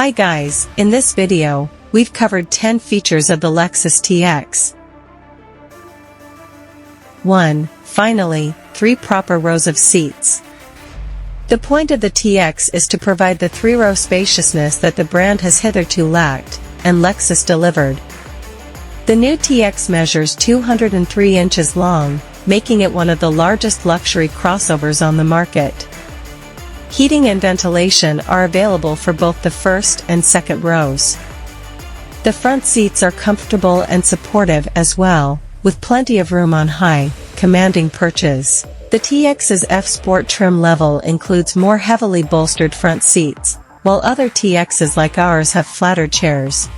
Hi guys, in this video, we've covered 10 features of the Lexus TX. 1. Finally, 3 proper rows of seats. The point of the TX is to provide the 3-row spaciousness that the brand has hitherto lacked, and Lexus delivered. The new TX measures 203 inches long, making it one of the largest luxury crossovers on the market. Heating and ventilation are available for both the first and second rows. The front seats are comfortable and supportive as well, with plenty of room on high, commanding perches. The TX's F-Sport trim level includes more heavily bolstered front seats, while other TXs like ours have flatter chairs.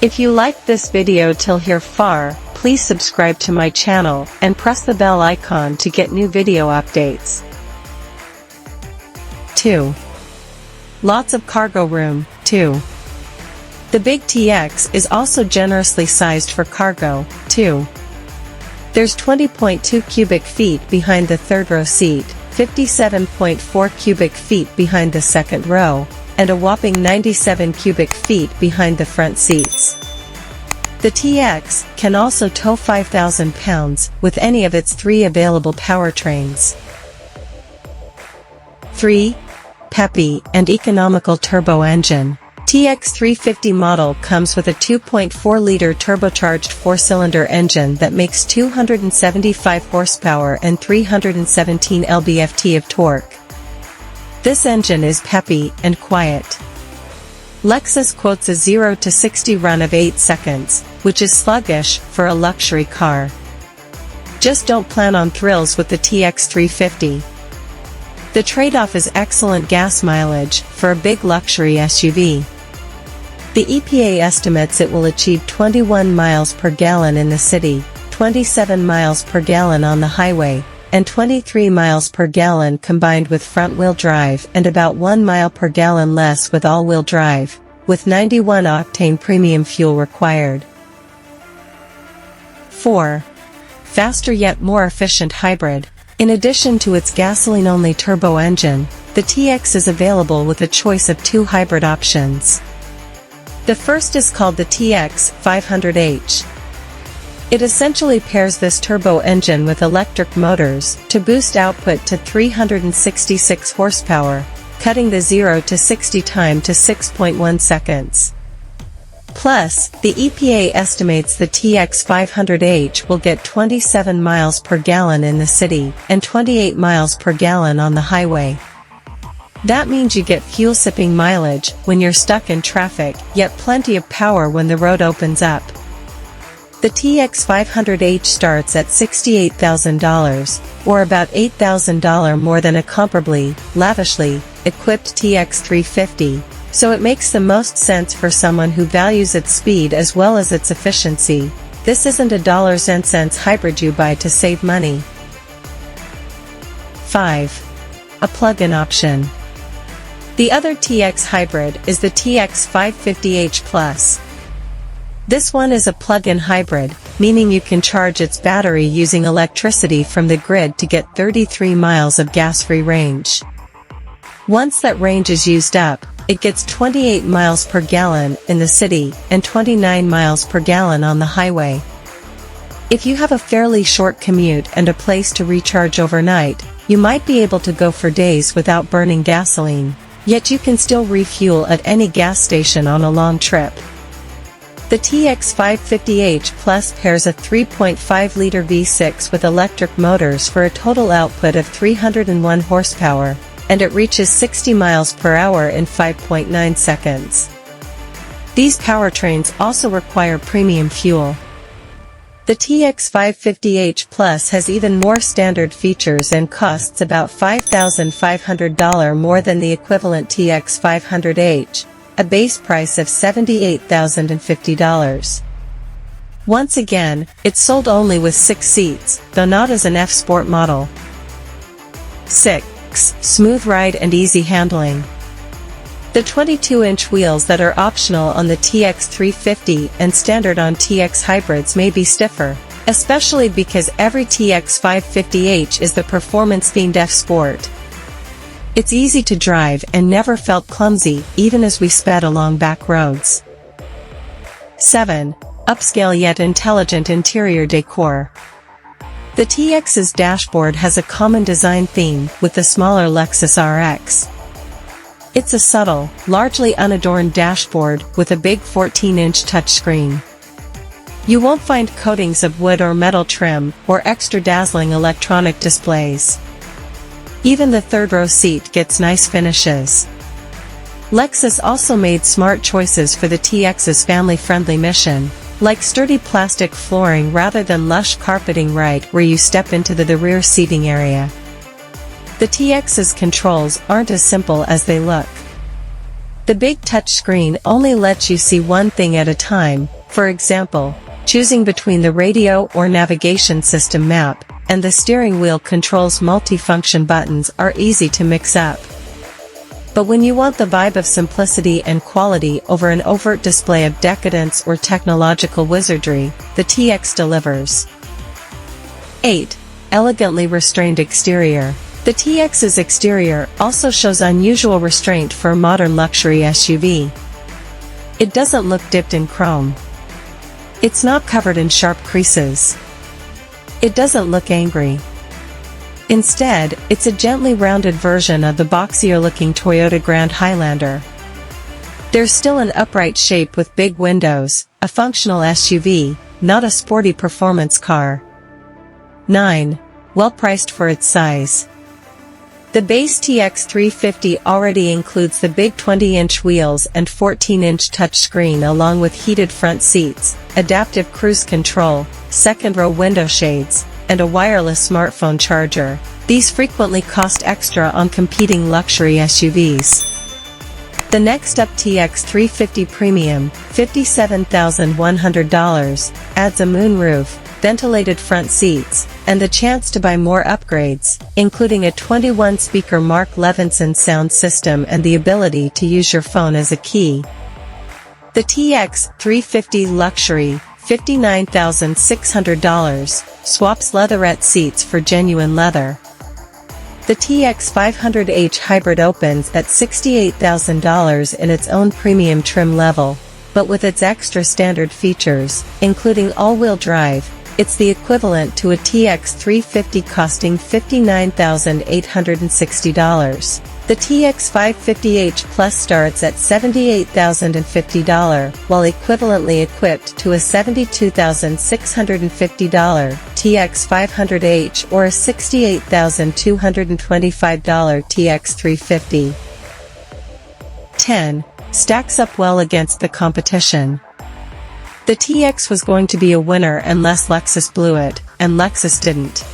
If you liked this video till here far, please subscribe to my channel and press the bell icon to get new video updates. 2. Lots of cargo room, too. The big TX is also generously sized for cargo, too. There's 20.2 cubic feet behind the third row seat, 57.4 cubic feet behind the second row, and a whopping 97 cubic feet behind the front seats. The TX can also tow 5,000 pounds with any of its 3 available powertrains. 3. Peppy and economical turbo engine. TX 350 model comes with a 2.4-liter turbocharged 4-cylinder engine that makes 275 horsepower and 317 lb-ft of torque. This engine is peppy and quiet. Lexus quotes a 0 to 60 run of 8 seconds, which is sluggish for a luxury car. Just don't plan on thrills with the TX 350. The trade-off is excellent gas mileage for a big luxury SUV. The EPA estimates it will achieve 21 miles per gallon in the city, 27 miles per gallon on the highway, and 23 miles per gallon combined with front-wheel drive and about 1 mile per gallon less with all-wheel drive, with 91-octane premium fuel required. 4. Faster yet more efficient hybrid. In addition to its gasoline-only turbo engine, the TX is available with a choice of 2 hybrid options. The first is called the TX 500H. It essentially pairs this turbo engine with electric motors to boost output to 366 horsepower, cutting the 0 to 60 time to 6.1 seconds. Plus, the EPA estimates the TX 500H will get 27 miles per gallon in the city and 28 miles per gallon on the highway. That means you get fuel-sipping mileage when you're stuck in traffic, yet plenty of power when the road opens up. The TX 500H starts at $68,000, or about $8,000 more than a comparably, lavishly equipped TX 350. So it makes the most sense for someone who values its speed as well as its efficiency. This isn't a dollars and cents hybrid you buy to save money. 5. A plug-in option. The other TX hybrid is the TX 550H Plus. This one is a plug-in hybrid, meaning you can charge its battery using electricity from the grid to get 33 miles of gas-free range. Once that range is used up, it gets 28 miles per gallon in the city and 29 miles per gallon on the highway. If you have a fairly short commute and a place to recharge overnight, you might be able to go for days without burning gasoline, yet you can still refuel at any gas station on a long trip. The TX 550H Plus pairs a 3.5-liter V6 with electric motors for a total output of 301 horsepower, and it reaches 60 miles per hour in 5.9 seconds. These powertrains also require premium fuel. The TX 550H Plus has even more standard features and costs about $5,500 more than the equivalent TX 500H, a base price of $78,050. Once again, it's sold only with 6 seats, though not as an F-Sport model. 6. Smooth ride and easy handling. The 22-inch wheels that are optional on the TX 350 and standard on TX hybrids may be stiffer, especially because every TX 550H is the performance-themed F-Sport. It's easy to drive and never felt clumsy even as we sped along back roads. 7. Upscale yet intelligent interior decor. The TX's dashboard has a common design theme with the smaller Lexus RX. It's a subtle, largely unadorned dashboard with a big 14-inch touchscreen. You won't find coatings of wood or metal trim or extra dazzling electronic displays. Even the third-row seat gets nice finishes. Lexus also made smart choices for the TX's family-friendly mission, like sturdy plastic flooring rather than lush carpeting right where you step into the rear seating area. The TX's controls aren't as simple as they look. The big touchscreen only lets you see one thing at a time, for example, choosing between the radio or navigation system map, and the steering wheel controls multifunction buttons are easy to mix up. But when you want the vibe of simplicity and quality over an overt display of decadence or technological wizardry, the TX delivers. 8. Elegantly restrained exterior. The TX's exterior also shows unusual restraint for a modern luxury SUV. It doesn't look dipped in chrome. It's not covered in sharp creases. It doesn't look angry. Instead, it's a gently rounded version of the boxier-looking Toyota Grand Highlander. There's still an upright shape with big windows, a functional SUV, not a sporty performance car. 9. Well priced for its size. The base TX 350 already includes the big 20-inch wheels and 14-inch touchscreen along with heated front seats, adaptive cruise control, second-row window shades, and a wireless smartphone charger. These frequently cost extra on competing luxury SUVs. The next up TX 350 Premium, $57,100, adds a moonroof, ventilated front seats, and the chance to buy more upgrades, including a 21-speaker Mark Levinson sound system and the ability to use your phone as a key. The TX 350 Luxury, $59,600, swaps leatherette seats for genuine leather. The TX 500h Hybrid opens at $68,000 in its own premium trim level, but with its extra standard features, including all-wheel drive, it's the equivalent to a TX 350 costing $59,860. The TX 550h Plus starts at $78,050, while equivalently equipped to a $72,650 TX 500h or a $68,225 TX 350. 10. Stacks up well against the competition. The TX was going to be a winner unless Lexus blew it, and Lexus didn't.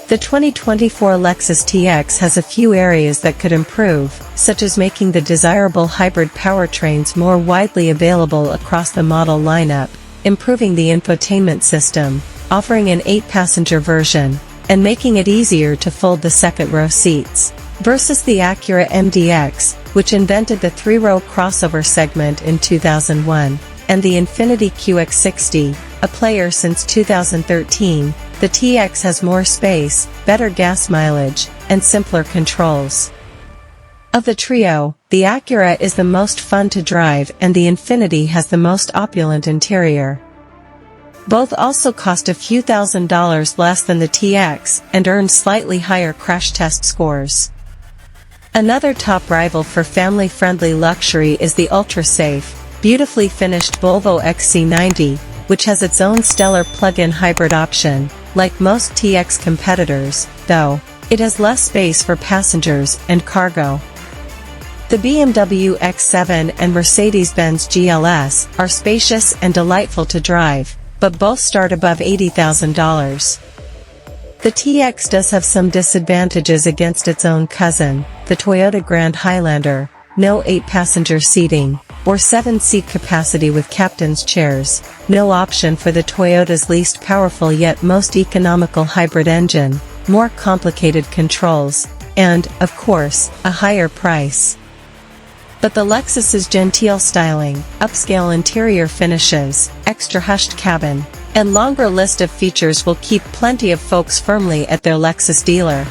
The 2024 Lexus TX has a few areas that could improve, such as making the desirable hybrid powertrains more widely available across the model lineup, improving the infotainment system, offering an 8-passenger version, and making it easier to fold the second-row seats, versus the Acura MDX, which invented the 3-row crossover segment in 2001. And the Infiniti QX60, a player since 2013, the TX has more space, better gas mileage, and simpler controls. Of the trio, the Acura is the most fun to drive and the Infiniti has the most opulent interior. Both also cost a few $1,000s less than the TX and earn slightly higher crash test scores. Another top rival for family-friendly luxury is the ultra-safe, beautifully finished Volvo XC90, which has its own stellar plug-in hybrid option. Like most TX competitors, though, it has less space for passengers and cargo. The BMW X7 and Mercedes-Benz GLS are spacious and delightful to drive, but both start above $80,000. The TX does have some disadvantages against its own cousin, the Toyota Grand Highlander: no 8-passenger seating, or 7-seat capacity with captain's chairs, no option for the Toyota's least powerful yet most economical hybrid engine, more complicated controls, and, of course, a higher price. But the Lexus's genteel styling, upscale interior finishes, extra hushed cabin, and longer list of features will keep plenty of folks firmly at their Lexus dealer.